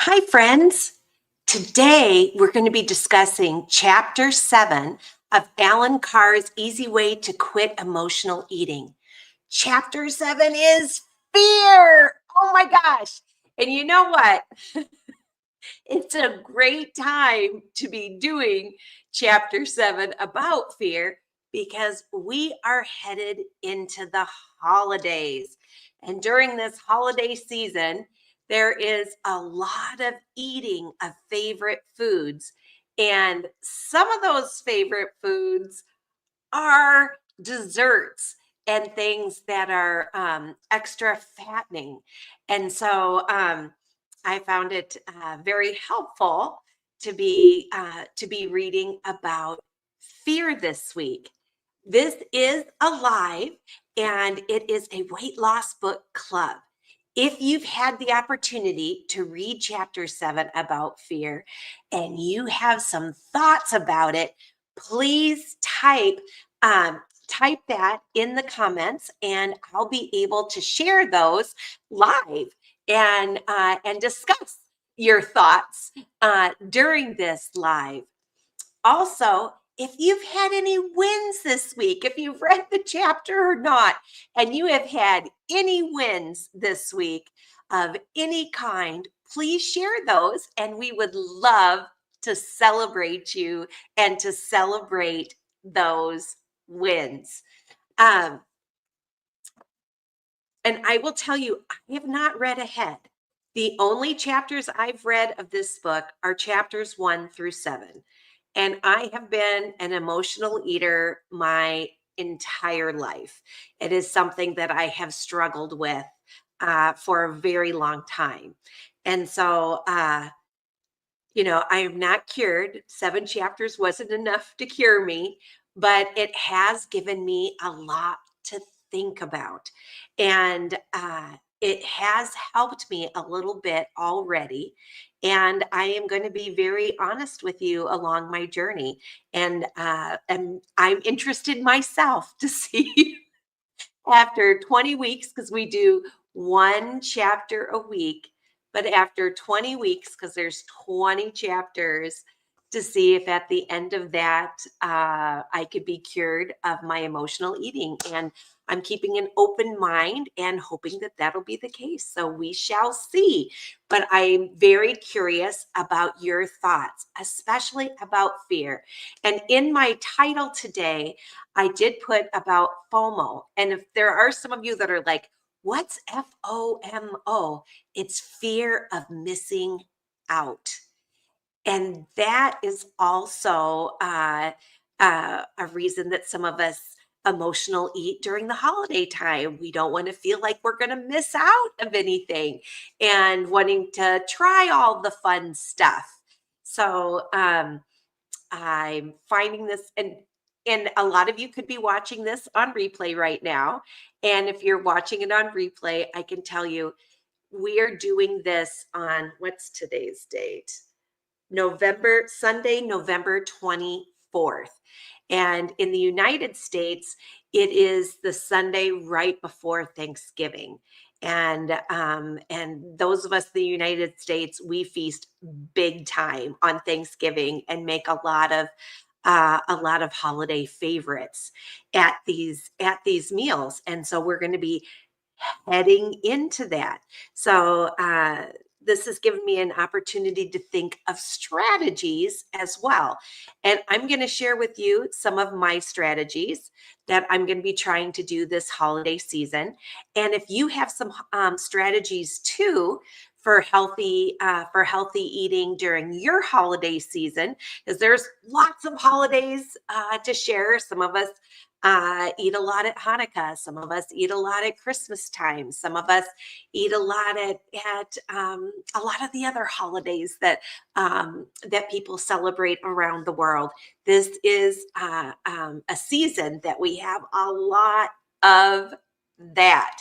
Hi, friends. Today, we're going to be discussing Chapter 7 of Alan Carr's Easy Way to Quit Emotional Eating. Chapter 7 is fear. Oh my gosh. And you know what? It's a great time to be doing Chapter 7 about fear because we are headed into the holidays. And during this holiday season, there is a lot of eating of favorite foods. And some of those favorite foods are desserts and things that are extra fattening. And so I found it very helpful to be reading about fear this week. This is alive, and it is a weight loss book club. If you've had the opportunity to read chapter 7 about fear and you have some thoughts about it, please type that in the comments, and I'll be able to share those live and discuss your thoughts during this live. Also, if you've had any wins this week, if you've read the chapter or not, and you have had any wins this week of any kind, please share those, and we would love to celebrate you and to celebrate those wins. Um, and I will tell you, I have not read ahead. The only chapters I've read of this book are chapters 1 through 7. And I have been an emotional eater my entire life. It is something that I have struggled with for a very long time. And so, I am not cured. 7 chapters wasn't enough to cure me, but it has given me a lot to think about. And it has helped me a little bit already. And I am going to be very honest with you along my journey. And I'm interested myself to see after 20 weeks, because we do one chapter a week, but after 20 weeks, because there's 20 chapters, to see if at the end of that I could be cured of my emotional eating. And I'm keeping an open mind and hoping that that'll be the case. So we shall see. But I'm very curious about your thoughts, especially about fear. And in my title today, I did put about FOMO. And if there are some of you that are like, what's FOMO? It's fear of missing out. And that is also a reason that some of us emotional eat during the holiday time. We don't want to feel like we're going to miss out of anything and wanting to try all the fun stuff. So I'm finding this, and a lot of you could be watching this on replay right now. And if you're watching it on replay, I can tell you we are doing this on, what's today's date? Sunday, November 24th. And in the United States, it is the Sunday right before Thanksgiving. And those of us in the United States, we feast big time on Thanksgiving and make a lot of holiday favorites at these meals. And so we're going to be heading into that. So this has given me an opportunity to think of strategies as well. And I'm going to share with you some of my strategies that I'm going to be trying to do this holiday season. And if you have some strategies too for healthy eating during your holiday season, because there's lots of holidays to share. Some of us eat a lot at Hanukkah. Some of us eat a lot at Christmas time. Some of us eat a lot at a lot of the other holidays that people celebrate around the world. This is a season that we have a lot of that,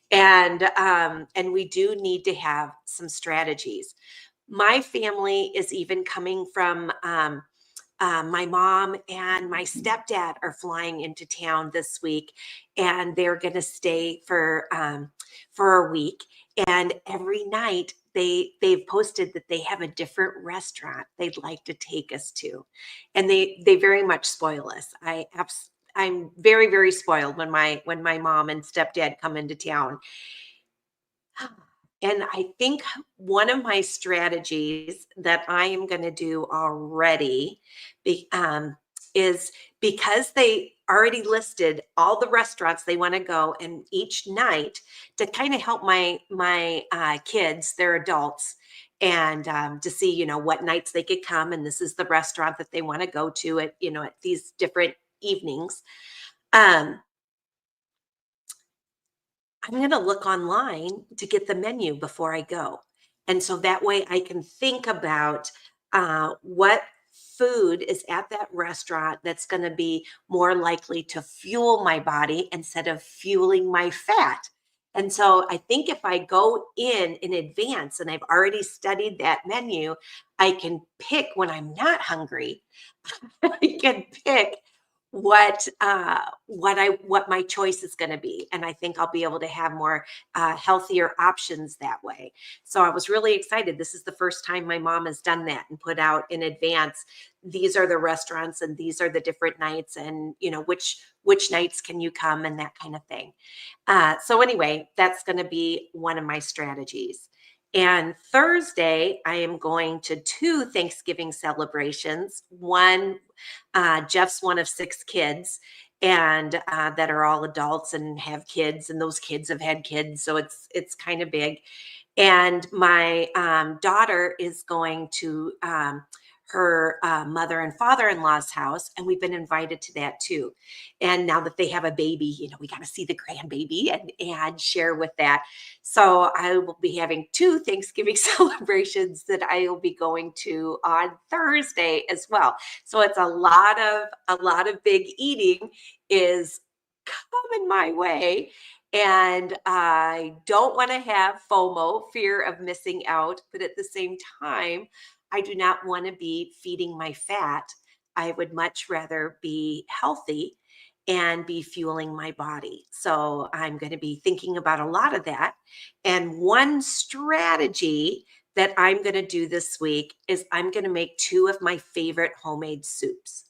and we do need to have some strategies. My family is even coming from my mom and my stepdad are flying into town this week, and they're going to stay for a week. And every night they've posted that they have a different restaurant they'd like to take us to, and they very much spoil us. I'm very very spoiled when my mom and stepdad come into town. And I think one of my strategies that I am going to do already be, is because they already listed all the restaurants they want to go, and each night to kind of help my kids, they're adults, and to see what nights they could come, and this is the restaurant that they want to go to at at these different evenings. Um, I'm going to look online to get the menu before I go. And so that way I can think about what food is at that restaurant that's going to be more likely to fuel my body instead of fueling my fat. And so I think if I go in advance and I've already studied that menu, I can pick when I'm not hungry. I can pick what my choice is going to be, and I think I'll be able to have more healthier options that way. So I was really excited. This is the first time my mom has done that and put out in advance, these are the restaurants and these are the different nights, and which nights can you come, and that kind of thing. So anyway, that's going to be one of my strategies. And Thursday, I am going to two Thanksgiving celebrations. One, Jeff's one of six kids, and that are all adults and have kids, and those kids have had kids, so it's kind of big. And my daughter is going to her mother and father-in-law's house, and we've been invited to that too. And now that they have a baby, we got to see the grandbaby and share with that. So I will be having two Thanksgiving celebrations that I will be going to on Thursday as well. So it's a lot of big eating is coming my way. And I don't want to have FOMO, fear of missing out, but at the same time, I do not want to be feeding my fat. I would much rather be healthy and be fueling my body. So I'm going to be thinking about a lot of that. And one strategy that I'm going to do this week is I'm going to make two of my favorite homemade soups.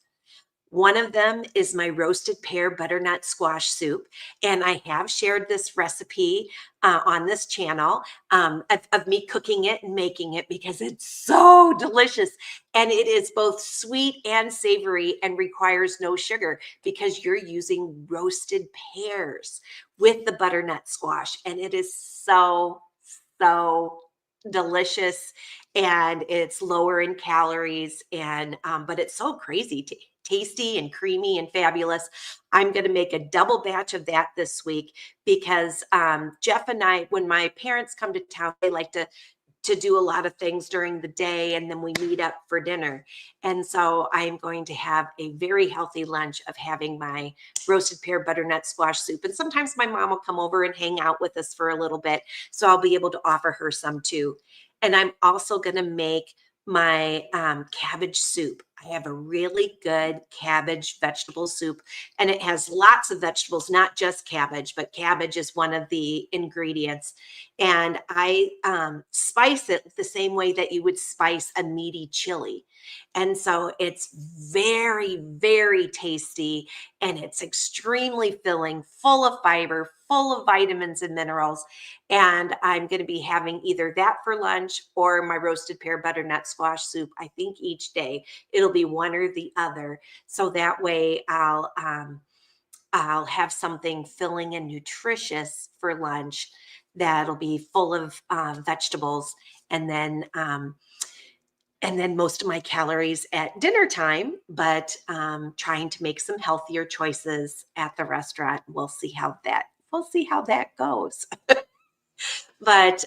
One of them is my roasted pear butternut squash soup. And I have shared this recipe on this channel of me cooking it and making it because it's so delicious. And it is both sweet and savory and requires no sugar because you're using roasted pears with the butternut squash. And it is so delicious, and it's lower in calories, and but it's so crazy tasty and creamy and fabulous. I'm going to make a double batch of that this week because Jeff and I, when my parents come to town, they like to do a lot of things during the day, and then we meet up for dinner. And so I'm going to have a very healthy lunch of having my roasted pear butternut squash soup. And sometimes my mom will come over and hang out with us for a little bit, so I'll be able to offer her some too. And I'm also going to make my cabbage soup. I have a really good cabbage vegetable soup, and it has lots of vegetables, not just cabbage, but cabbage is one of the ingredients. And I spice it the same way that you would spice a meaty chili. And so it's very, very tasty, and it's extremely filling, full of fiber, full of vitamins and minerals. And I'm going to be having either that for lunch or my roasted pear butternut squash soup. I think each day it'll be one or the other. So that way I'll have something filling and nutritious for lunch that'll be full of vegetables, and then most of my calories at dinner time, but trying to make some healthier choices at the restaurant. We'll see how that goes. But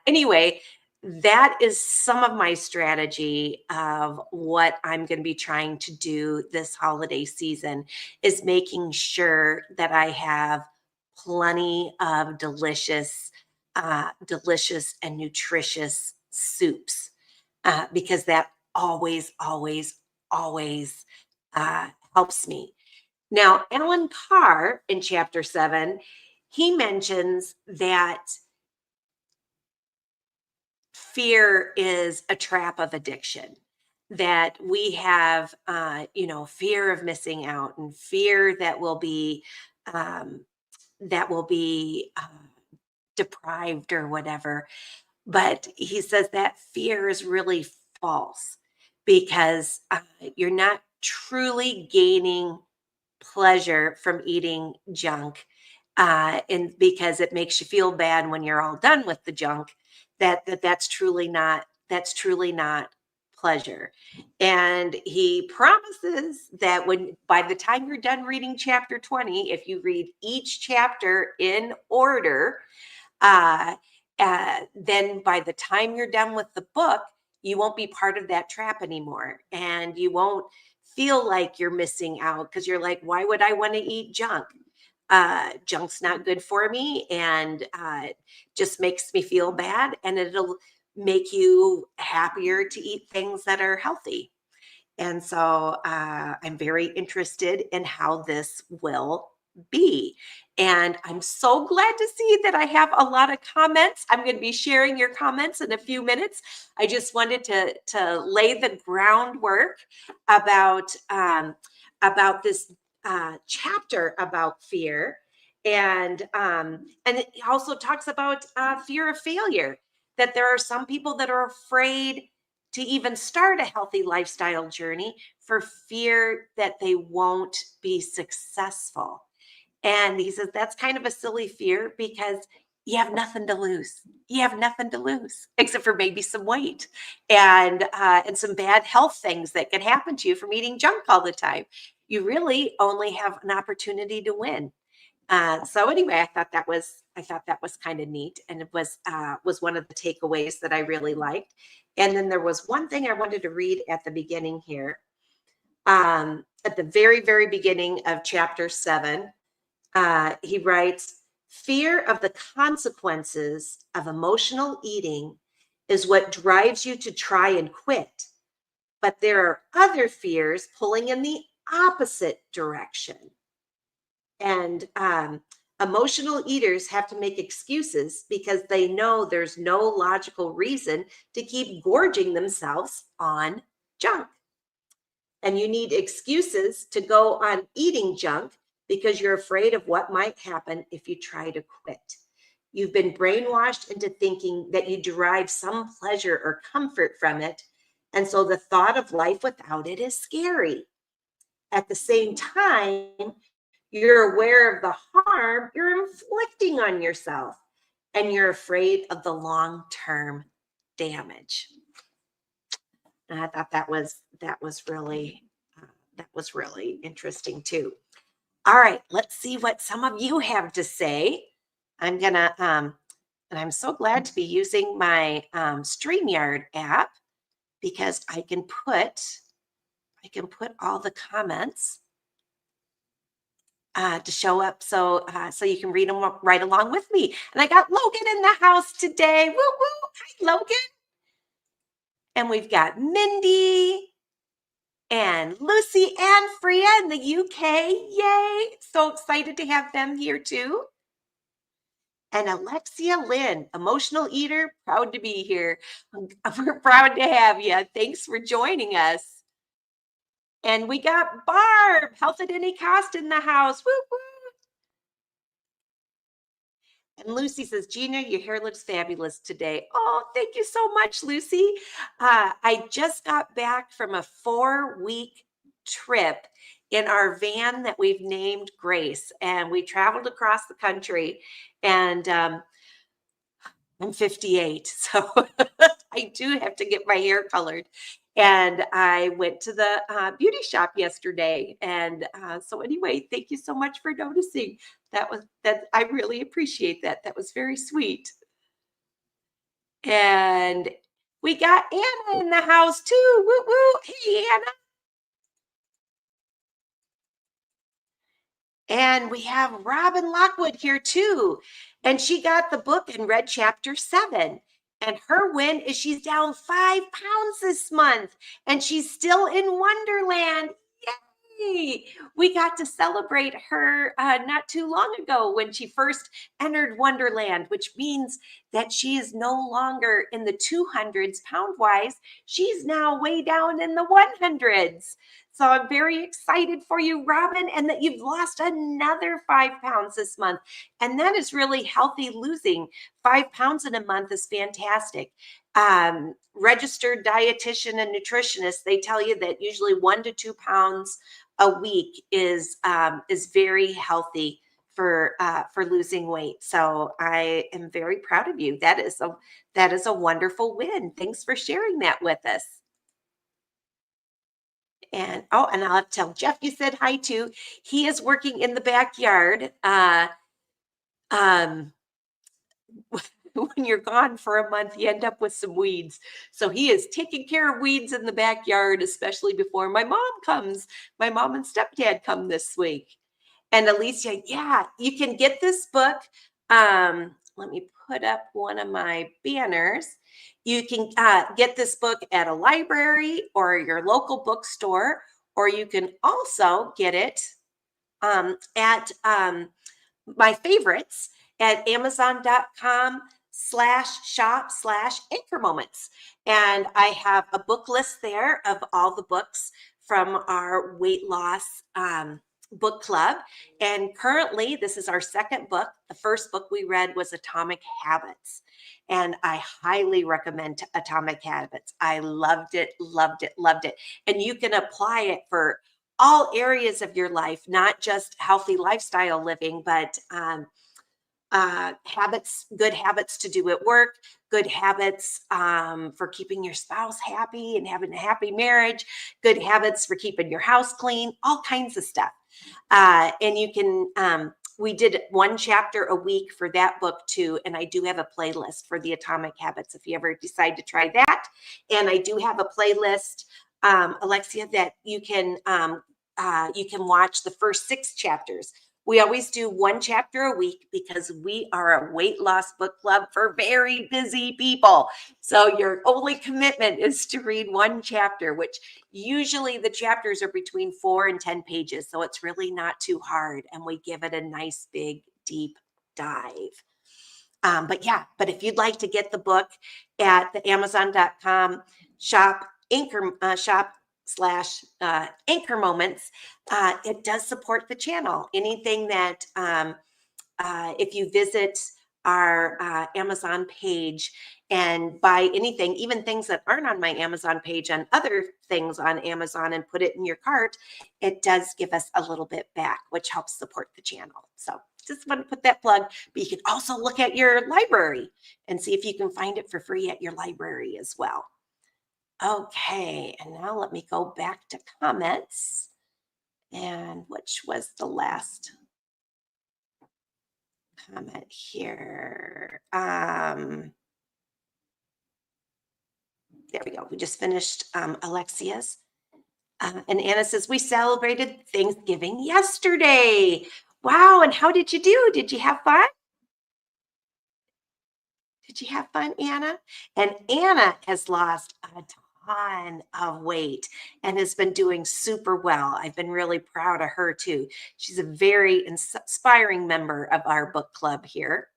anyway, that is some of my strategy of what I'm going to be trying to do this holiday season, is making sure that I have plenty of delicious and nutritious soups, because that always always helps me. Now, Alan Carr in chapter 7, he mentions that fear is a trap of addiction, that we have fear of missing out and fear um, that will be deprived or whatever. But he says that fear is really false, because you're not truly gaining pleasure from eating junk, and because it makes you feel bad when you're all done with the junk. That's truly not pleasure. And he promises that when by the time you're done reading chapter 20, if you read each chapter in order, uh, then by the time you're done with the book, you won't be part of that trap anymore. And you won't feel like you're missing out, because you're like, why would I want to eat junk? Junk's not good for me, and just makes me feel bad. And it'll make you happier to eat things that are healthy. And so I'm very interested in how this will be. And I'm so glad to see that I have a lot of comments. I'm going to be sharing your comments in a few minutes. I just wanted to lay the groundwork about this chapter about fear. And it also talks about fear of failure, that there are some people that are afraid to even start a healthy lifestyle journey for fear that they won't be successful. And he says that's kind of a silly fear, because you have nothing to lose. You have nothing to lose except for maybe some weight and some bad health things that can happen to you from eating junk all the time. You really only have an opportunity to win. So anyway, I thought that was kind of neat, and it was one of the takeaways that I really liked. And then there was one thing I wanted to read at the beginning here. At the very, very beginning of chapter 7, he writes, "Fear of the consequences of emotional eating is what drives you to try and quit. But there are other fears pulling in the opposite direction." And emotional eaters have to make excuses because they know there's no logical reason to keep gorging themselves on junk. And you need excuses to go on eating junk because you're afraid of what might happen if you try to quit. You've been brainwashed into thinking that you derive some pleasure or comfort from it. And so the thought of life without it is scary. At the same time, you're aware of the harm you're inflicting on yourself, and you're afraid of the long-term damage. And I thought that was really interesting too. All right, let's see what some of you have to say. I'm gonna and I'm so glad to be using my StreamYard app, because I can put all the comments to show up, so you can read them right along with me. And I got Logan in the house today. Woo woo! Hi, Logan. And we've got Mindy and Lucy and Freya in the UK. Yay! So excited to have them here too. And Alexia Lynn, emotional eater, proud to be here. We're proud to have you. Thanks for joining us. And we got Barb, health at any cost, in the house. Woo woo! And Lucy says, Gina, your hair looks fabulous today. Oh, thank you so much, Lucy. I just got back from a 4-week trip in our van that we've named Grace, and we traveled across the country. And I'm 58, so I do have to get my hair colored. And I went to the beauty shop yesterday. And so anyway, thank you so much for noticing. That I really appreciate that. That was very sweet. And we got Anna in the house too. Woo woo. Hey, Anna. And we have Robin Lockwood here too. And she got the book and read chapter 7. And her win is she's down 5 pounds this month and she's still in Wonderland. Yay! We got to celebrate her not too long ago when she first entered Wonderland, which means that she is no longer in the 200s pound wise. She's now way down in the 100s. So I'm very excited for you, Robin, and that you've lost another 5 pounds this month. And that is really healthy losing. 5 pounds in a month is fantastic. Registered dietitian and nutritionist, they tell you that usually 1 to 2 pounds a week is very healthy for losing weight. So I am very proud of you. That is a wonderful win. Thanks for sharing that with us. And and I'll have to tell Jeff you said hi too. He is working in the backyard. Um, when you're gone for a month, you end up with some weeds. So he is taking care of weeds in the backyard, especially before my mom comes. My mom and stepdad come this week. And Alicia, yeah, you can get this book. Let me put up one of my banners. You can get this book at a library or your local bookstore, or you can also get it at my favorites at amazon.com/shop/anchor moments. And I have a book list there of all the books from our weight loss book club. And currently, this is our second book. The first book we read was Atomic Habits. And I highly recommend Atomic Habits. I loved it, loved it, loved it. And you can apply it for all areas of your life, not just healthy lifestyle living, but habits, good habits to do at work, good habits for keeping your spouse happy and having a happy marriage, good habits for keeping your house clean, all kinds of stuff. And you can, we did 1 chapter a week for that book too. And I do have a playlist for the Atomic Habits if you ever decide to try that. And I do have a playlist, Alexia, that you can watch the first 6 chapters. We always do 1 chapter a week because we are a weight loss book club for very busy people. So your only commitment is to read 1 chapter, which usually the chapters are between 4 and 10 pages. So it's really not too hard. And we give it a nice, big, deep dive. But if you'd like to get the book at the amazon.com shop/anchor moments, it does support the channel. Anything that if you visit our Amazon page and buy anything, even things that aren't on my Amazon page, on other things on Amazon, and put it in your cart, it does give us a little bit back, which helps support the channel. So just want to put that plug. But you can also look at your library and see if you can find it for free at your library as well. Okay, and now let me go back to comments. And which was the last comment here? There we go. We just finished Alexia's. And Anna says, we celebrated Thanksgiving yesterday. Wow, and how did you do? Did you have fun? Did you have fun, Anna? And Anna has lost a ton of weight and has been doing super well. I've been really proud of her too. She's a very inspiring member of our book club here.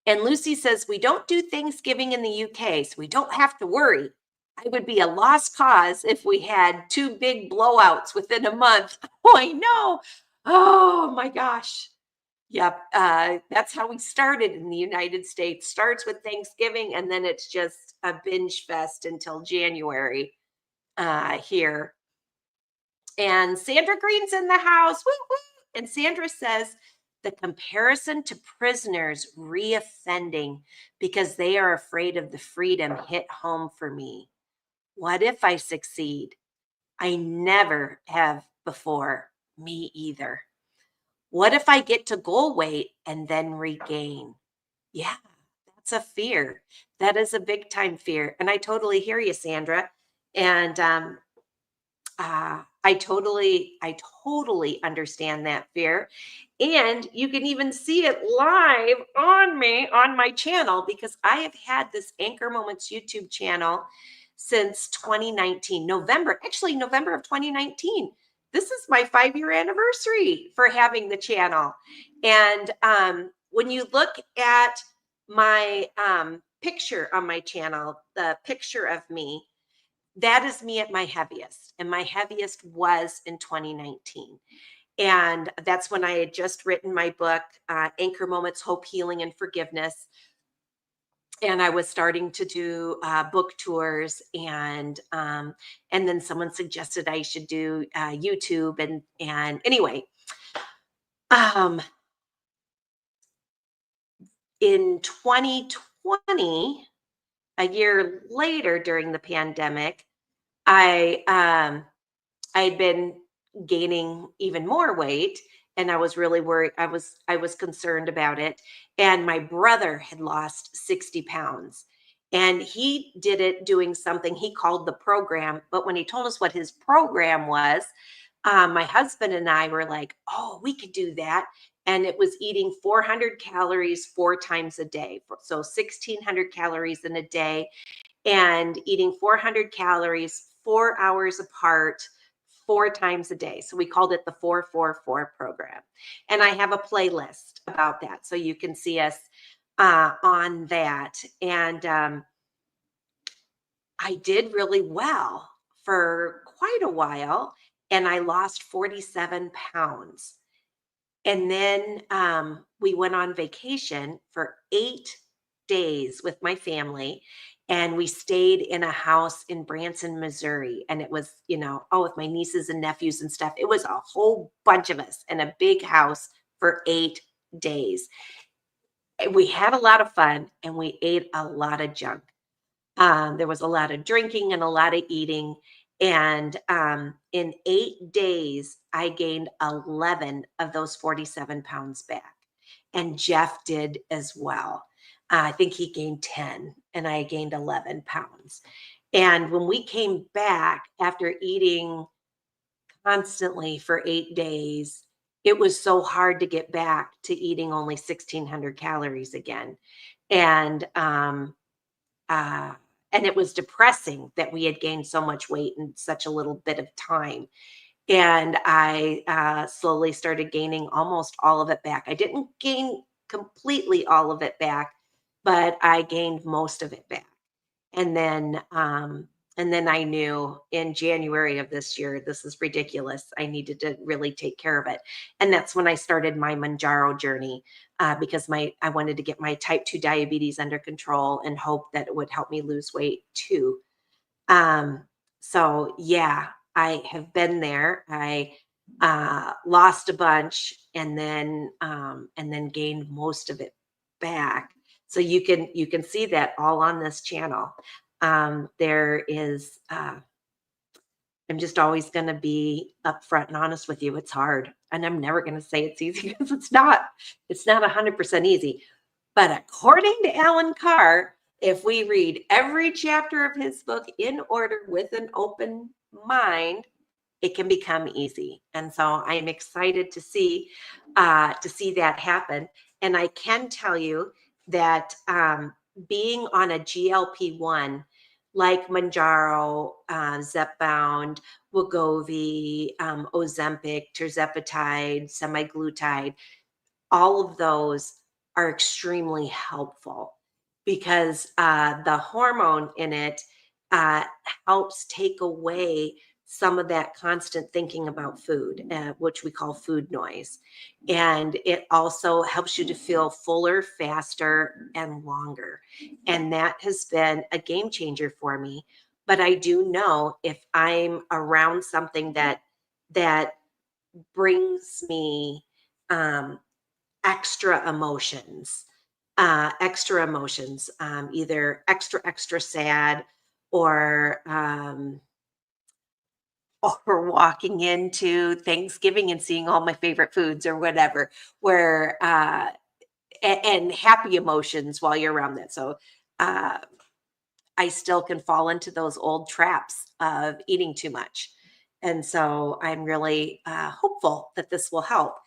And Lucy says, we don't do Thanksgiving in the UK, so we don't have to worry. I would be a lost cause if we had 2 big blowouts within a month. Oh, I know. Oh my gosh. Yep. That's how we started in the United States. Starts with Thanksgiving, and then it's just a binge fest until January here. And Sandra Green's in the house. Woo, woo. And Sandra says, the comparison to prisoners reoffending because they are afraid of the freedom hit home for me. What if I succeed? I never have before. Me either. What if I get to goal weight and then regain? Yeah, that's a fear. That is a big time fear. And I totally hear you, Sandra. And I totally understand that fear. And you can even see it live on my channel, because I have had this Anchor Moments YouTube channel since 2019, November of 2019. This is my 5-year anniversary for having the channel. And when you look at my picture on my channel, the picture of me, that is me at my heaviest. And my heaviest was in 2019. And that's when I had just written my book, Anchor Moments, Hope, Healing, and Forgiveness. And I was starting to do book tours, and then someone suggested I should do YouTube, and anyway, um, in 2020, a year later during the pandemic, I I'd been gaining even more weight, and I was really worried. I was concerned about it. And my brother had lost 60 pounds. And he did it doing something he called the program. But when he told us what his program was, my husband and I were like, oh, we could do that. And it was eating 400 calories 4 times a day. So 1,600 calories in a day, and eating 400 calories 4 hours apart 4 times a day. So we called it the 444 program. And I have a playlist about that. So you can see us on that. And I did really well for quite a while. And I lost 47 pounds. And then we went on vacation for 8 days with my family. And we stayed in a house in Branson, Missouri. And it was, with my nieces and nephews and stuff. It was a whole bunch of us in a big house for 8 days. We had a lot of fun, and we ate a lot of junk. There was a lot of drinking and a lot of eating. And in 8 days, I gained 11 of those 47 pounds back. And Jeff did as well. I think he gained 10, and I gained 11 pounds. And when we came back after eating constantly for 8 days, it was so hard to get back to eating only 1,600 calories again. And uh, and it was depressing that we had gained so much weight in such a little bit of time. And I slowly started gaining almost all of it back. I didn't gain completely all of it back, but I gained most of it back. And then I knew in January of this year, this is ridiculous. I needed to really take care of it. And that's when I started my Mounjaro journey, because I wanted to get my type 2 diabetes under control and hope that it would help me lose weight too. So yeah, I have been there. I lost a bunch, and then gained most of it back. So you can see that all on this channel. There is I'm just always going to be upfront and honest with you. It's hard, and I'm never going to say it's easy, because it's not 100% easy. But according to Alan Carr, if we read every chapter of his book in order with an open mind, it can become easy. And so I'm excited to see that happen. And I can tell you that being on a GLP-1 like Mounjaro, Zepbound, Wegovy, Ozempic, tirzepatide, semaglutide, all of those are extremely helpful, because the hormone in it uh, helps take away some of that constant thinking about food, which we call food noise. And it also helps you to feel fuller, faster, and longer. And that has been a game changer for me. But I do know if I'm around something that brings me um, extra emotions, either extra sad, or or walking into Thanksgiving and seeing all my favorite foods or whatever, where and happy emotions while you're around that. So uh, I still can fall into those old traps of eating too much. And so I'm really hopeful that this will help.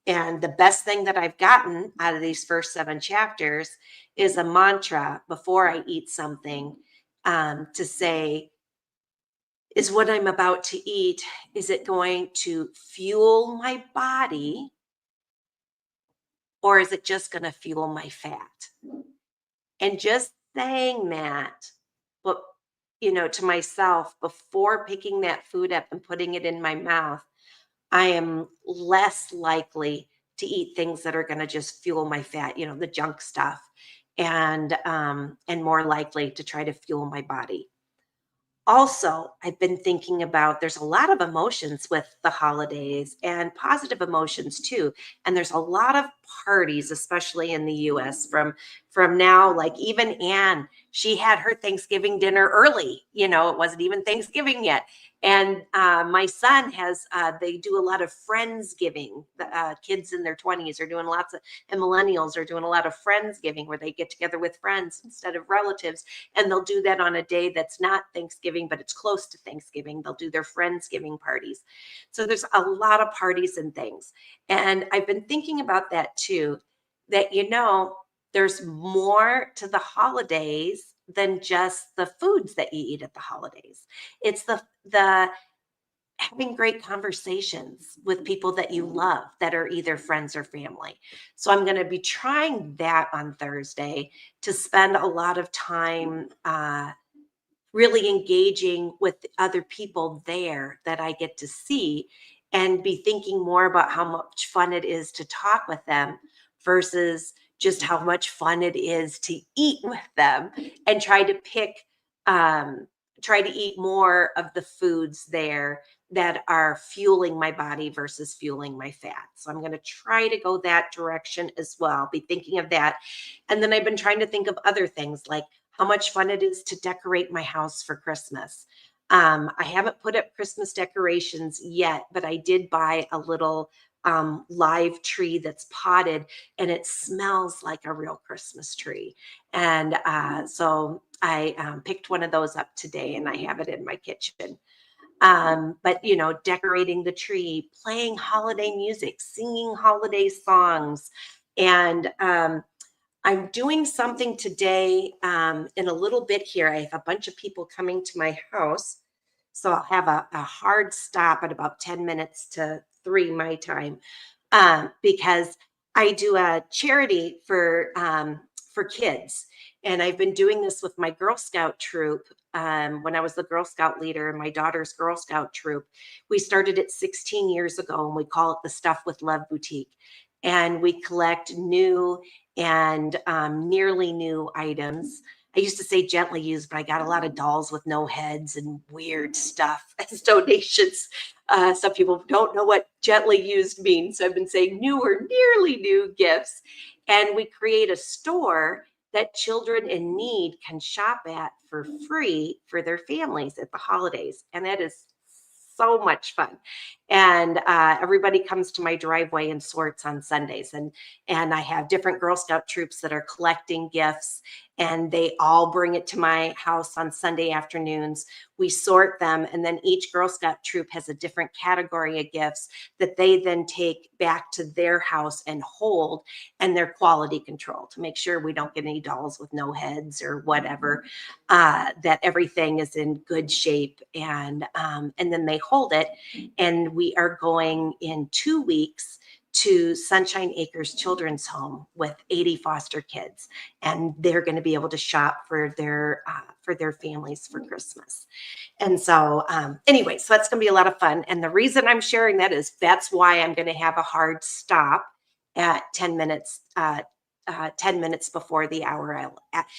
And the best thing that I've gotten out of these first 7 chapters is a mantra before I eat something, to say, is what I'm about to eat, is it going to fuel my body or is it just going to fuel my fat? And just saying that, but to myself before picking that food up and putting it in my mouth, I am less likely to eat things that are going to just fuel my fat, the junk stuff, and more likely to try to fuel my body. Also, I've been thinking about there's a lot of emotions with the holidays and positive emotions too. And there's a lot of parties, especially in the US from now, like even Anne, she had her Thanksgiving dinner early. It wasn't even Thanksgiving yet. And my son they do a lot of Friendsgiving. The kids in their 20s are doing lots of, and millennials are doing a lot of Friendsgiving where they get together with friends instead of relatives. And they'll do that on a day that's not Thanksgiving, but it's close to Thanksgiving. They'll do their Friendsgiving parties. So there's a lot of parties and things. And I've been thinking about that too, that, there's more to the holidays than just the foods that you eat at the holidays. It's the having great conversations with people that you love that are either friends or family. So I'm going to be trying that on Thursday to spend a lot of time really engaging with other people there that I get to see and be thinking more about how much fun it is to talk with them versus just how much fun it is to eat with them, and um, try to eat more of the foods there that are fueling my body versus fueling my fat. So I'm going to try to go that direction as well. Be thinking of that. And then I've been trying to think of other things like how much fun it is to decorate my house for Christmas. I haven't put up Christmas decorations yet, but I did buy a little live tree that's potted and it smells like a real Christmas tree. And so I picked one of those up today and I have it in my kitchen. But decorating the tree, playing holiday music, singing holiday songs, and I'm doing something today in a little bit here. I have a bunch of people coming to my house. So I'll have a hard stop at about 10 minutes to 3 my time, because I do a charity for kids. And I've been doing this with my Girl Scout troop. When I was the Girl Scout leader in my daughter's Girl Scout troop, we started it 16 years ago and we call it the Stuff with Love Boutique. And we collect new and nearly new items. I used to say gently used, but I got a lot of dolls with no heads and weird stuff as donations. Some people don't know what gently used means. So I've been saying new or nearly new gifts. And we create a store that children in need can shop at for free for their families at the holidays. And that is so much fun. And everybody comes to my driveway and sorts on Sundays. And I have different Girl Scout troops that are collecting gifts, and they all bring it to my house on Sunday afternoons. We sort them, and then each Girl Scout troop has a different category of gifts that they then take back to their house and hold, and they're quality control to make sure we don't get any dolls with no heads or whatever, that everything is in good shape. And then they hold it, and we are going in 2 weeks to Sunshine Acres Children's Home with 80 foster kids, and they're going to be able to shop for their families for Christmas. And so, anyway, so that's going to be a lot of fun. And the reason I'm sharing that is that's why I'm going to have a hard stop at 10 minutes. 10 minutes before the hour,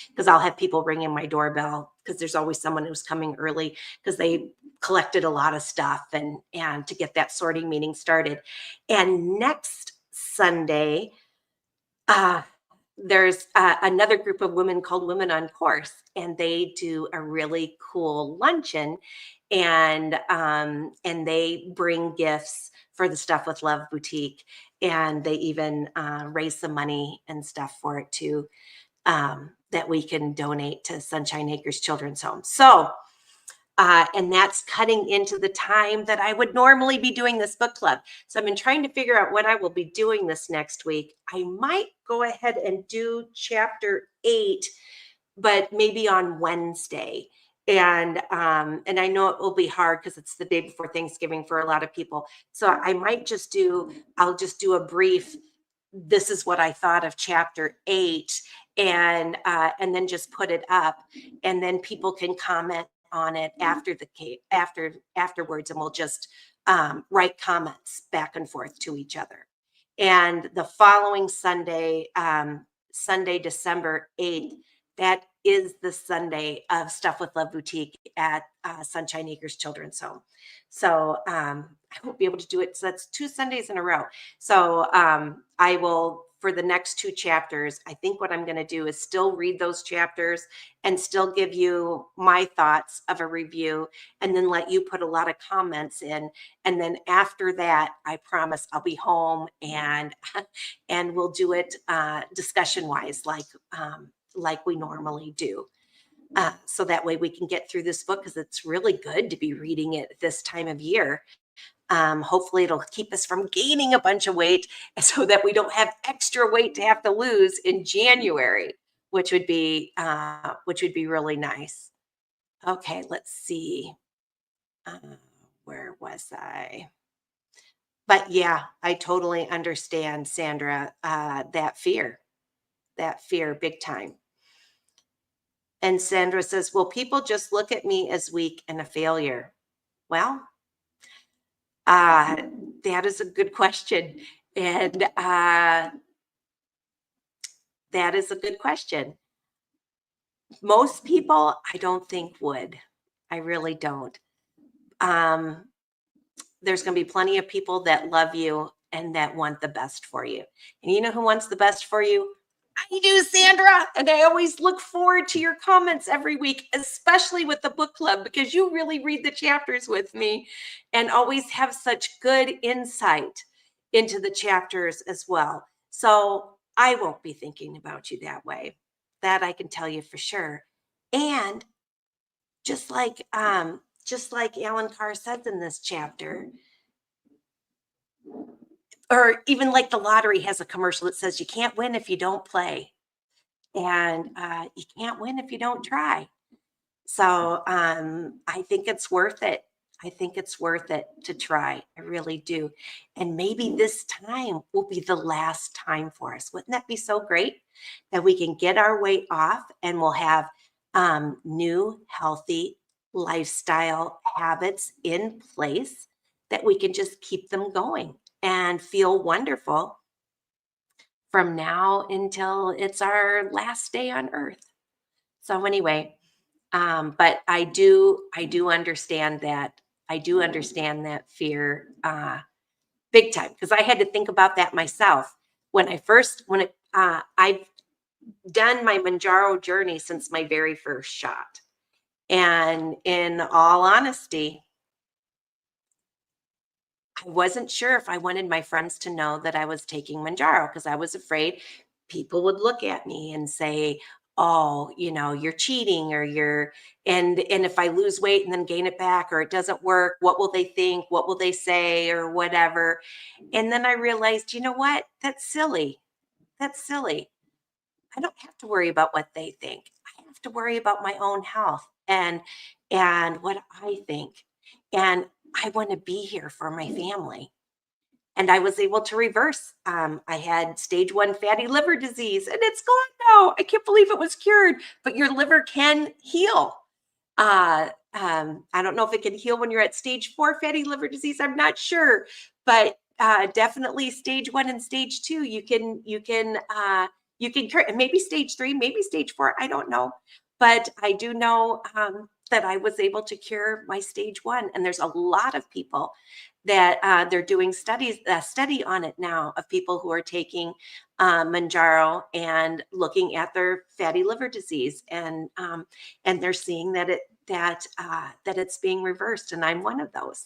because I'll have people ringing my doorbell because there's always someone who's coming early because they collected a lot of stuff, and to get that sorting meeting started. And next Sunday, there's another group of women called Women on Course, and they do a really cool luncheon, and they bring gifts for the Stuff with Love Boutique, and they even raise some money and stuff for it too, that we can donate to Sunshine Acres Children's Home. So And that's cutting into the time that I would normally be doing this book club. So I've been trying to figure out what I will be doing this next week. I might go ahead and do chapter 8, but maybe on Wednesday. And I know it will be hard because it's the day before Thanksgiving for a lot of people. So I might just do, I'll just do a brief, this is what I thought of chapter 8, and then just put it up, and then people can comment on it afterwards, and we'll just write comments back and forth to each other. And the following Sunday, Sunday, December 8th, that is the Sunday of Stuff with Love Boutique at Sunshine Acres Children's Home. So I won't be able to do it. So that's 2 Sundays in a row. So I will, for the next 2 chapters, I think what I'm going to do is still read those chapters and still give you my thoughts of a review, and then let you put a lot of comments in. And then after that, I promise I'll be home and we'll do it discussion wise, like we normally do. So that way we can get through this book, because it's really good to be reading it at this time of year. Hopefully it'll keep us from gaining a bunch of weight, so that we don't have extra weight to have to lose in January, which would be really nice. Okay, let's see. Where was I? But yeah, I totally understand, Sandra, that fear big time. And Sandra says, will people just look at me as weak and a failure? Well, that is a good question. And that is a good question. Most people, I don't think would. I really don't. There's going to be plenty of people that love you and that want the best for you. And you know who wants the best for you? I do, Sandra. And I always look forward to your comments every week, especially with the book club, because you really read the chapters with me and always have such good insight into the chapters as well. So I won't be thinking about you that way. That I can tell you for sure. And just like Alan Carr says in this chapter, or even like the lottery has a commercial that says you can't win if you don't play, and you can't win if you don't try. So I think it's worth it. I think it's worth it to try. I really do. And maybe this time will be the last time for us. Wouldn't that be so great that we can get our weight off and we'll have new, healthy lifestyle habits in place, that we can just keep them going and feel wonderful from now until it's our last day on earth. So anyway, but I do understand that. I do understand that fear big time, because I had to think about that myself when I've done my Mounjaro journey since my very first shot. And in all honesty, I wasn't sure if I wanted my friends to know that I was taking Mounjaro, because I was afraid people would look at me and say, "Oh, you're cheating, or and if I lose weight and then gain it back, or it doesn't work, what will they think? What will they say, or whatever?" And then I realized, you know what? That's silly. That's silly. I don't have to worry about what they think. I have to worry about my own health and what I think. And I want to be here for my family. And I was able to reverse. I had stage 1 fatty liver disease, and it's gone now. I can't believe it was cured, but your liver can heal. I don't know if it can heal when you're at stage 4 fatty liver disease. I'm not sure, but definitely stage 1 and stage 2, you can cure, and maybe stage 3, maybe stage 4. I don't know, but I do know that I was able to cure my stage 1, and there's a lot of people that they're doing study on it now, of people who are taking Mounjaro and looking at their fatty liver disease, and they're seeing that it's being reversed, and I'm one of those.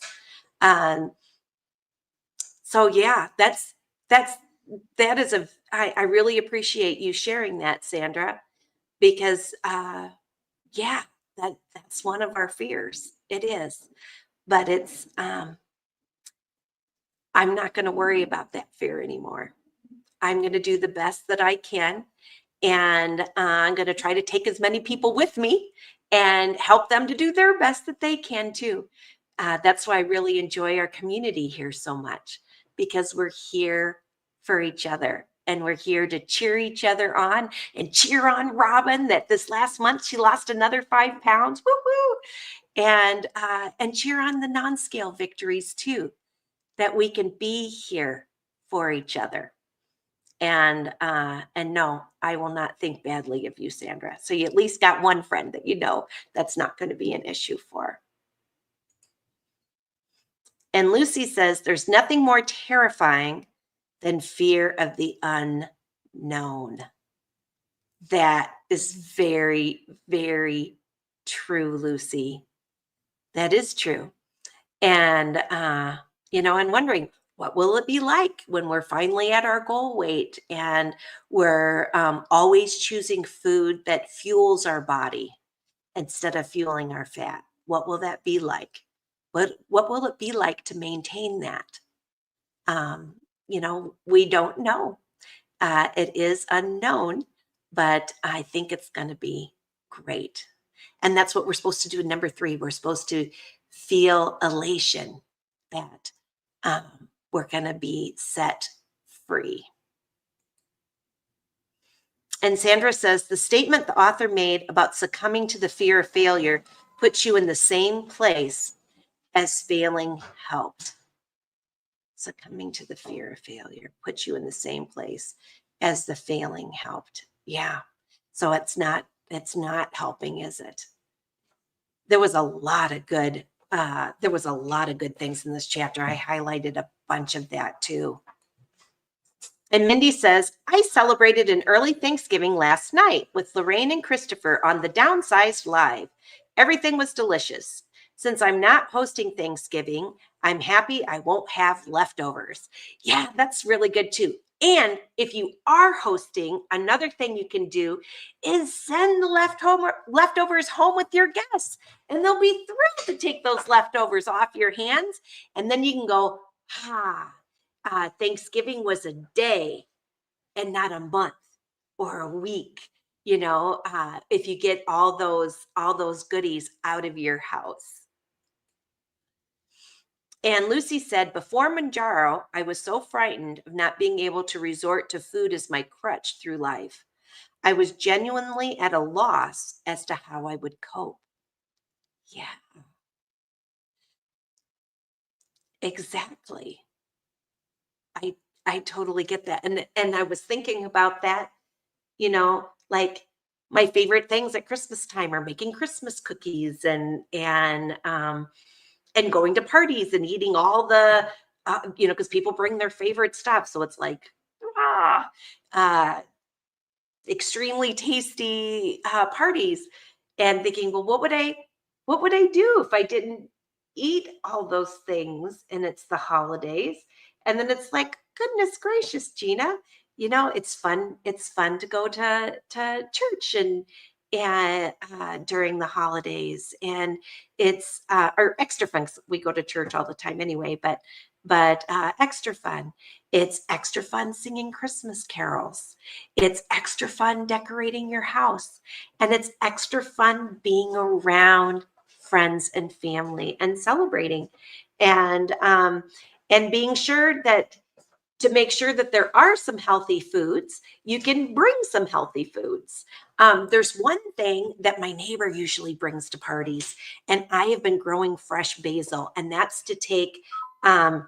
So yeah, I really appreciate you sharing that, Sandra, because yeah, that's one of our fears. It is. But it's, I'm not going to worry about that fear anymore. I'm going to do the best that I can. And I'm going to try to take as many people with me and help them to do their best that they can too. That's why I really enjoy our community here so much, because we're here for each other and we're here to cheer each other on and cheer on Robin that this last month she lost another 5 pounds. Woo woo! And cheer on the non-scale victories too, that we can be here for each other. And no, I will not think badly of you, Sandra. So you at least got one friend that you know that's not going to be an issue for. And Lucy says there's nothing more terrifying than fear of the unknown. That is very, very true, Lucy. That is true. And and wondering, what will it be like when we're finally at our goal weight and we're always choosing food that fuels our body instead of fueling our fat? What will that be like? What will it be like to maintain that? We don't know. It is unknown, but I think it's going to be great. And that's what we're supposed to do in number 3. We're supposed to feel elation that we're going to be set free. And Sandra says the statement the author made about succumbing to the fear of failure puts you in the same place as failing helped. Succumbing to the fear of failure puts you in the same place as the failing helped. Yeah. So it's not helping, is it? There was a lot of good things in this chapter. I highlighted a bunch of that too. And Mindy says, I celebrated an early Thanksgiving last night with Lorraine and Christopher on the Downsized Live. Everything was delicious. Since I'm not hosting Thanksgiving, I'm happy I won't have leftovers. Yeah, that's really good too. And if you are hosting, another thing you can do is send the leftovers home with your guests. And they'll be thrilled to take those leftovers off your hands. And then you can go, Thanksgiving was a day and not a month or a week. If you get all those goodies out of your house. And Lucy said, before Mounjaro, I was so frightened of not being able to resort to food as my crutch through life. I was genuinely at a loss as to how I would cope. Yeah, exactly. I totally get that. And I was thinking about that, like my favorite things at Christmas time are making Christmas cookies and going to parties and eating all the because people bring their favorite stuff. So it's like uh, extremely tasty parties, and thinking, well, what would I do if I didn't eat all those things and it's the holidays? And then it's like, goodness gracious, Gina, it's fun to go to church and during the holidays, and it's or extra fun 'cause we go to church all the time anyway, but extra fun. It's extra fun singing Christmas carols. It's extra fun decorating your house, and it's extra fun being around friends and family and celebrating, and being sure that to make sure that there are some healthy foods, you can bring some healthy foods. There's one thing that my neighbor usually brings to parties, and I have been growing fresh basil, and that's to take a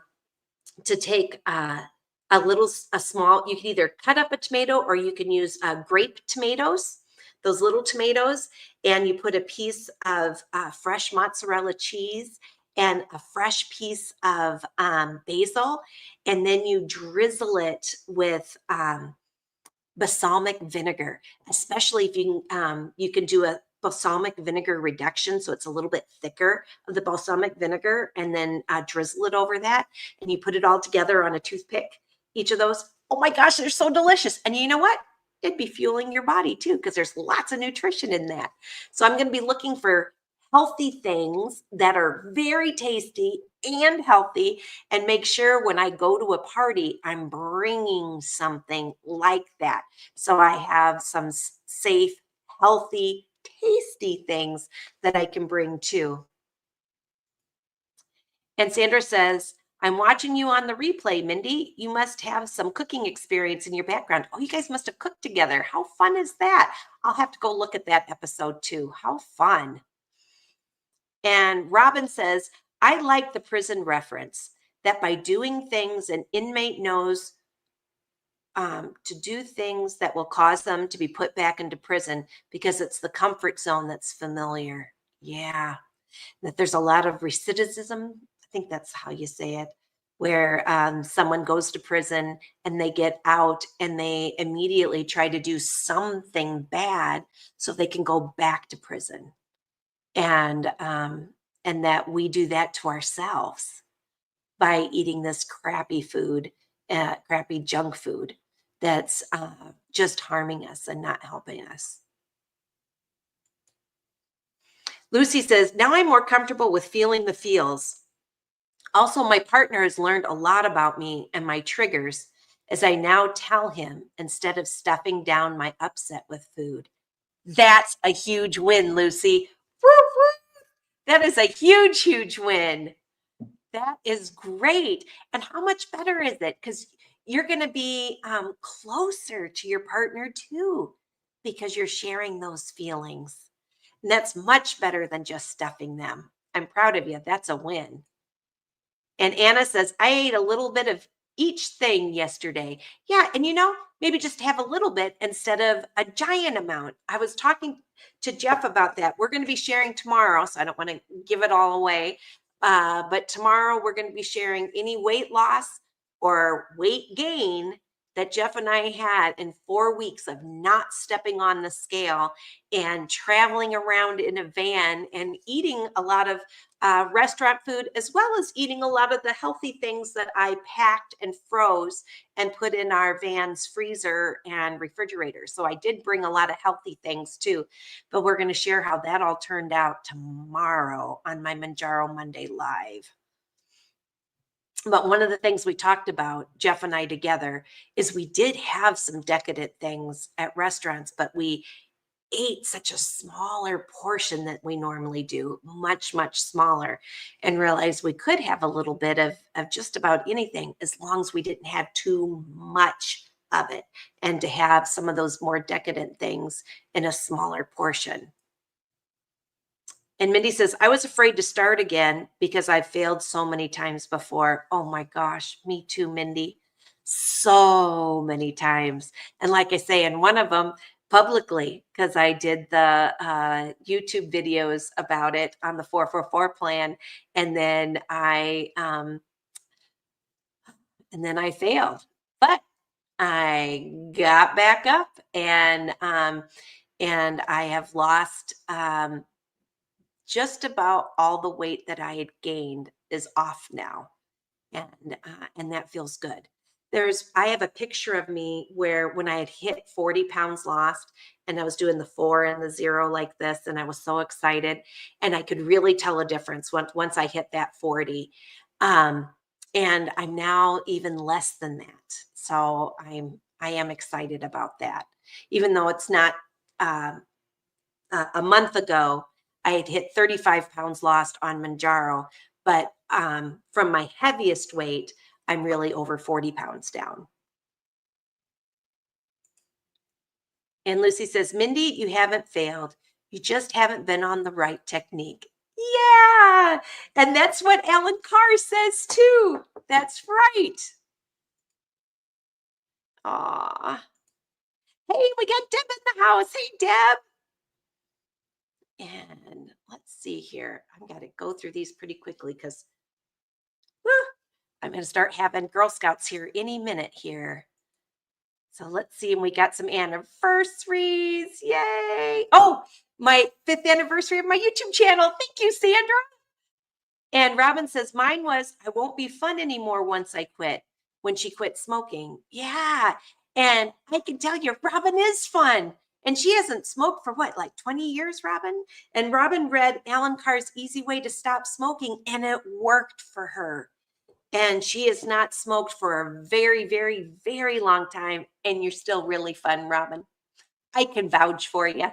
small. You can either cut up a tomato or you can use grape tomatoes, those little tomatoes, and you put a piece of fresh mozzarella cheese and a fresh piece of basil, and then you drizzle it with balsamic vinegar, especially if you can do a balsamic vinegar reduction, so it's a little bit thicker of the balsamic vinegar, and then drizzle it over that, and you put it all together on a toothpick, each of those. Oh my gosh, they're so delicious. And you know what? It'd be fueling your body too, because there's lots of nutrition in that. So I'm going to be looking for healthy things that are very tasty and healthy, and make sure when I go to a party, I'm bringing something like that. So I have some safe, healthy, tasty things that I can bring too. And Sandra says, I'm watching you on the replay, Mindy. You must have some cooking experience in your background. Oh, you guys must have cooked together. How fun is that? I'll have to go look at that episode too. How fun. And Robin says, I like the prison reference that by doing things an inmate knows to do things that will cause them to be put back into prison because it's the comfort zone that's familiar. Yeah, that there's a lot of recidivism. I think that's how you say it, where someone goes to prison and they get out and they immediately try to do something bad so they can go back to prison. And that we do that to ourselves by eating this crappy food, crappy junk food that's just harming us and not helping us. Lucy says, now I'm more comfortable with feeling the feels. Also, my partner has learned a lot about me and my triggers as I now tell him instead of stuffing down my upset with food. That's a huge win, Lucy. Woo, woo. That is a huge, huge win. That is great. And how much better is it? Because you're going to be closer to your partner too, because you're sharing those feelings. And that's much better than just stuffing them. I'm proud of you. That's a win. And Anna says, I ate a little bit of each thing yesterday. Yeah. And maybe just have a little bit instead of a giant amount. I was talking to Jeff about that. We're going to be sharing tomorrow, so I don't want to give it all away. But tomorrow we're going to be sharing any weight loss or weight gain that Jeff and I had in 4 weeks of not stepping on the scale and traveling around in a van and eating a lot of restaurant food, as well as eating a lot of the healthy things that I packed and froze and put in our van's freezer and refrigerator. So I did bring a lot of healthy things too, but we're going to share how that all turned out tomorrow on my Mounjaro Monday live. But one of the things we talked about, Jeff and I together, is we did have some decadent things at restaurants, but we ate such a smaller portion that we normally do, much, much smaller, and realized we could have a little bit of just about anything as long as we didn't have too much of it, and to have some of those more decadent things in a smaller portion. And Mindy says, I was afraid to start again because I've failed so many times before. Oh my gosh, me too, Mindy. So many times. And like I say, in one of them, publicly, because I did the YouTube videos about it on the 444 plan. And then I failed. But I got back up, and I have lost just about all the weight that I had gained is off now, and that feels good. I have a picture of me where when I had hit 40 pounds lost, and I was doing the 4 and the 0 like this, and I was so excited, and I could really tell a difference once I hit that 40. And I'm now even less than that. So I am excited about that, even though it's not a month ago. I had hit 35 pounds lost on Mounjaro, but from my heaviest weight, I'm really over 40 pounds down. And Lucy says, Mindy, you haven't failed. You just haven't been on the right technique. Yeah. And that's what Alan Carr says too. That's right. Aw. Hey, we got Deb in the house. Hey, Deb. And let's see here. I've got to go through these pretty quickly because I'm going to start having Girl Scouts here any minute here. So let's see. And we got some anniversaries. Yay. Oh, my 5th anniversary of my YouTube channel. Thank you, Sandra. And Robin says, mine was, I won't be fun anymore once I quit, when she quit smoking. Yeah. And I can tell you, Robin is fun. And she hasn't smoked for what, like 20 years, Robin? And Robin read Alan Carr's Easy Way to Stop Smoking, and it worked for her. And she has not smoked for a very, very, very long time. And you're still really fun, Robin. I can vouch for you.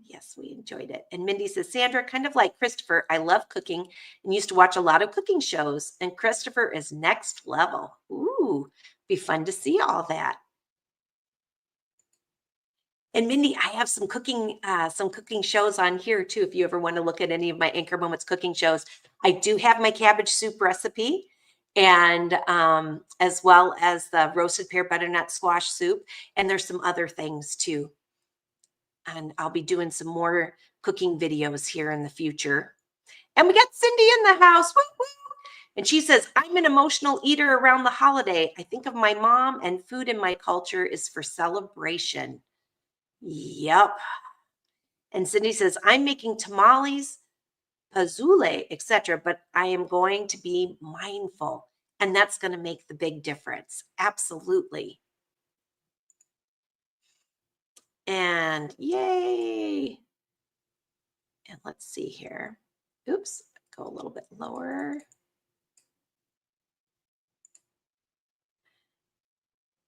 Yes, we enjoyed it. And Mindy says, Sandra, kind of like Christopher, I love cooking and used to watch a lot of cooking shows. And Christopher is next level. Ooh, be fun to see all that. And Mindy, I have some cooking shows on here too. If you ever want to look at any of my Anchor Moments cooking shows, I do have my cabbage soup recipe, and as well as the roasted pear butternut squash soup. And there's some other things too. And I'll be doing some more cooking videos here in the future. And we got Cindy in the house. Woo, woo. And she says, I'm an emotional eater around the holiday. I think of my mom, and food in my culture is for celebration. Yep. And Cindy says, I'm making tamales, pozole, etc., but I am going to be mindful. And that's going to make the big difference. Absolutely. And yay. And let's see here. Oops, go a little bit lower.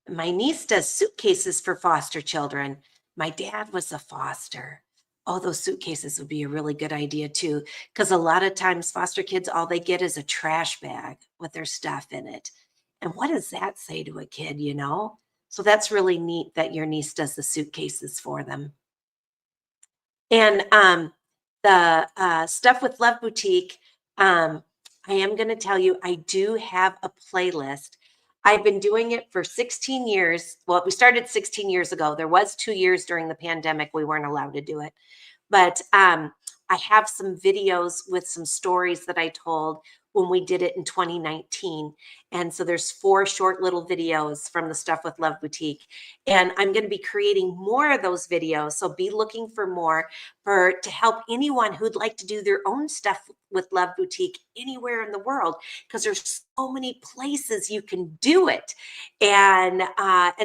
My niece does suitcases for foster children. My dad was a foster. Oh, those suitcases would be a really good idea too, because a lot of times foster kids, all they get is a trash bag with their stuff in it. And what does that say to a kid, you know? So that's really neat that your niece does the suitcases for them. And the Stuff with Love Boutique, I am going to tell you, I do have a playlist. I've been doing it for 16 years. Well, we started 16 years ago. There was 2 years during the pandemic we weren't allowed to do it. But I have some videos with some stories that I told when we did it in 2019. And so there's 4 short little videos from the Stuff with Love Boutique. And I'm going to be creating more of those videos. So be looking for more to help anyone who'd like to do their own Stuff with Love Boutique anywhere in the world, because there's so many places you can do it, and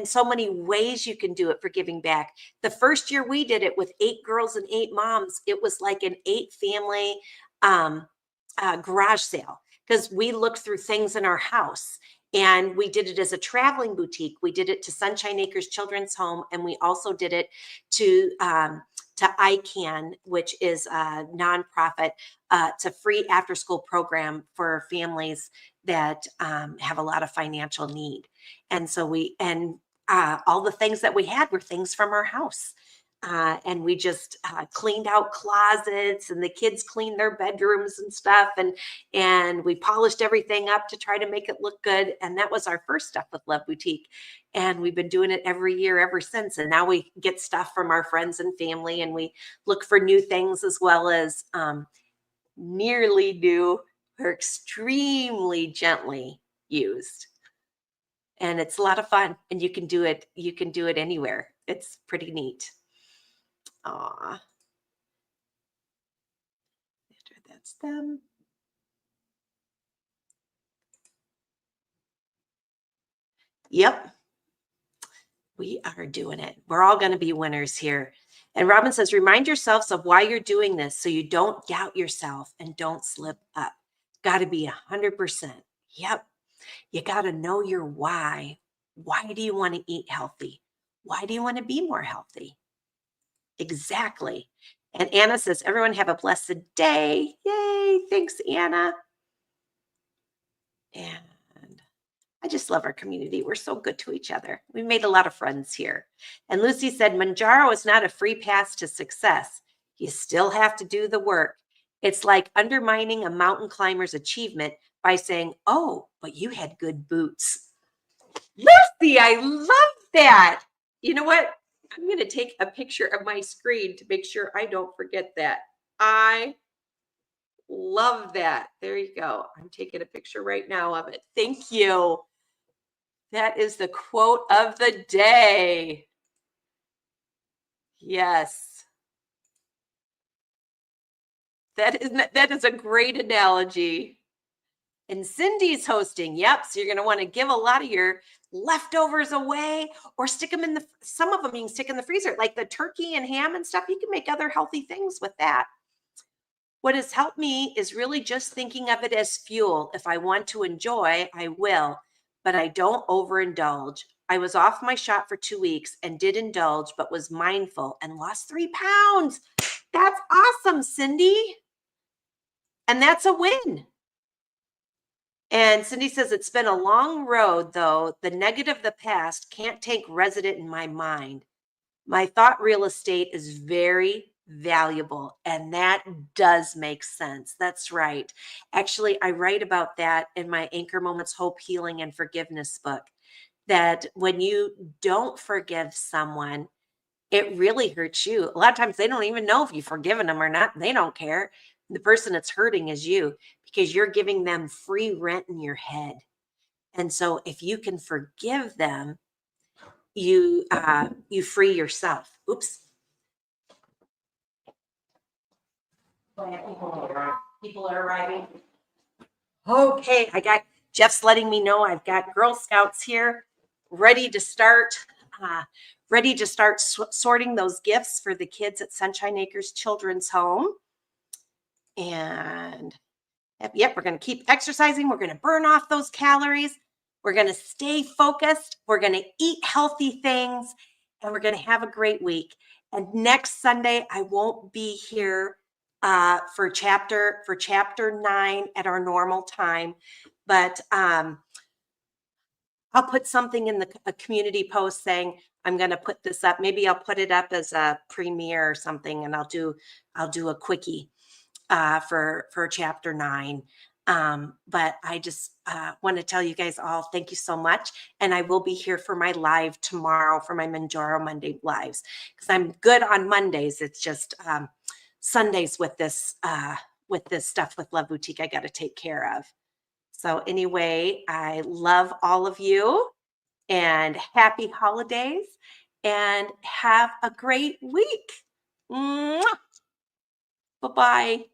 so many ways you can do it for giving back. The first year we did it with 8 girls and 8 moms, it was like an 8-family garage sale, because we looked through things in our house, and we did it as a traveling boutique. We did it to Sunshine Acres Children's Home, and we also did it to ICANN, which is a nonprofit. It's a free after-school program for families that have a lot of financial need. And so all the things that we had were things from our house. And we just cleaned out closets, and the kids cleaned their bedrooms and stuff. And we polished everything up to try to make it look good. And that was our first Stuff with Love Boutique. And we've been doing it every year ever since. And now we get stuff from our friends and family, and we look for new things, as well as nearly new or extremely gently used. And it's a lot of fun, and you can do it anywhere. It's pretty neat. Aw. That's them. Yep. We are doing it. We're all going to be winners here. And Robin says, remind yourselves of why you're doing this so you don't doubt yourself and don't slip up. Got to be 100%. Yep. You got to know your why. Why do you want to eat healthy? Why do you want to be more healthy? Exactly. And Anna says, everyone have a blessed day. Yay. Thanks, Anna. And I just love our community. We're so good to each other. We made a lot of friends here. And Lucy said, Mounjaro is not a free pass to success. You still have to do the work. It's like undermining a mountain climber's achievement by saying, oh, but you had good boots. Lucy, I love that. You know what? I'm going to take a picture of my screen to make sure I don't forget that. I love that. There you go. I'm taking a picture right now of it. Thank you. That is the quote of the day. Yes. That is a great analogy. And Cindy's hosting. Yep. So you're going to want to give a lot of your leftovers away, or stick them in some of them you can stick in the freezer, like the turkey and ham and stuff. You can make other healthy things with that. What has helped me is really just thinking of it as fuel. If I want to enjoy, I will, but I don't overindulge. I was off my shot for 2 weeks and did indulge, but was mindful and lost 3 pounds. That's awesome, Cindy. And that's a win. And Cindy says, it's been a long road, though. The negative of the past can't take resident in my mind. My thought real estate is very valuable, and that does make sense. That's right. Actually, I write about that in my Anchor Moments Hope, Healing, and Forgiveness book, that when you don't forgive someone, it really hurts you. A lot of times they don't even know if you've forgiven them or not. They don't care. The person that's hurting is you, because you're giving them free rent in your head. And so if you can forgive them, you free yourself. Oops. People are arriving. Okay, I got Jeff's letting me know I've got Girl Scouts here, ready to start. Sorting those gifts for the kids at Sunshine Acres Children's Home. And yep, we're going to keep exercising. We're going to burn off those calories. We're going to stay focused. We're going to eat healthy things, and we're going to have a great week. And next Sunday, I won't be here for chapter 9 at our normal time, but I'll put something in a community post saying I'm going to put this up. Maybe I'll put it up as a premiere or something, and I'll do a quickie for chapter 9. But I just want to tell you guys all, thank you so much. And I will be here for my live tomorrow, for my Mounjaro Monday lives, because I'm good on Mondays. It's just Sundays with this stuff with Love Boutique I got to take care of. So anyway, I love all of you, and happy holidays, and have a great week. Mwah! Bye-bye.